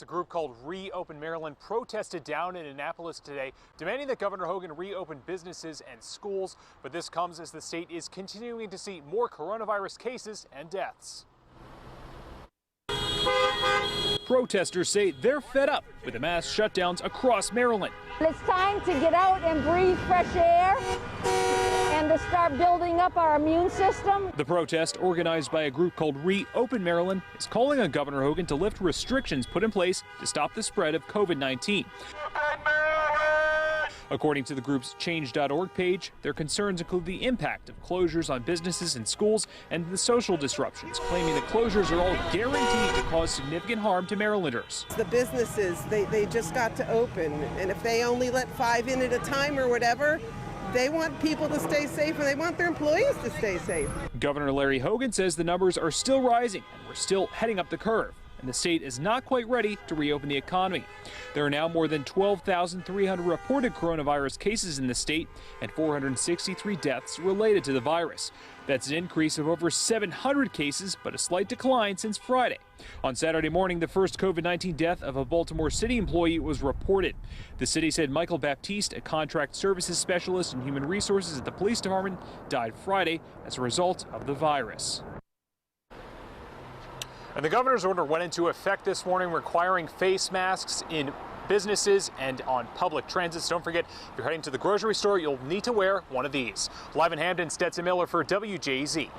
A group called Reopen Maryland protested down in Annapolis today, demanding that Governor Hogan reopen businesses and schools. But this comes as the state is continuing to see more coronavirus cases and deaths. Protesters say they're fed up with the mass shutdowns across Maryland. It's time to get out and breathe fresh air and to start building up our immune system. The protest, organized by a group called Reopen Maryland, is calling on Governor Hogan to lift restrictions put in place to stop the spread of COVID-19. According to the group's change.org page, their concerns include the impact of closures on businesses and schools and the social disruptions, claiming the closures are all guaranteed to cause significant harm to Marylanders. The businesses, they just got to open, and if they only let 5 in at a time or whatever, they want people to stay safe and they want their employees to stay safe. Governor Larry Hogan says the numbers are still rising and we're still heading up the curve, and the state is not quite ready to reopen the economy. There are now more than 12,300 reported coronavirus cases in the state and 463 deaths related to the virus. That's an increase of over 700 cases, but a slight decline since Friday. On Saturday morning, the first COVID-19 death of a Baltimore City employee was reported. The city said Michael Baptiste, a contract services specialist in human resources at the police department, died Friday as a result of the virus. And the governor's order went into effect this morning, requiring face masks in businesses and on public transit. So don't forget, if you're heading to the grocery store, you'll need to wear one of these. Live in Hampton, Stetson Miller for WJZ.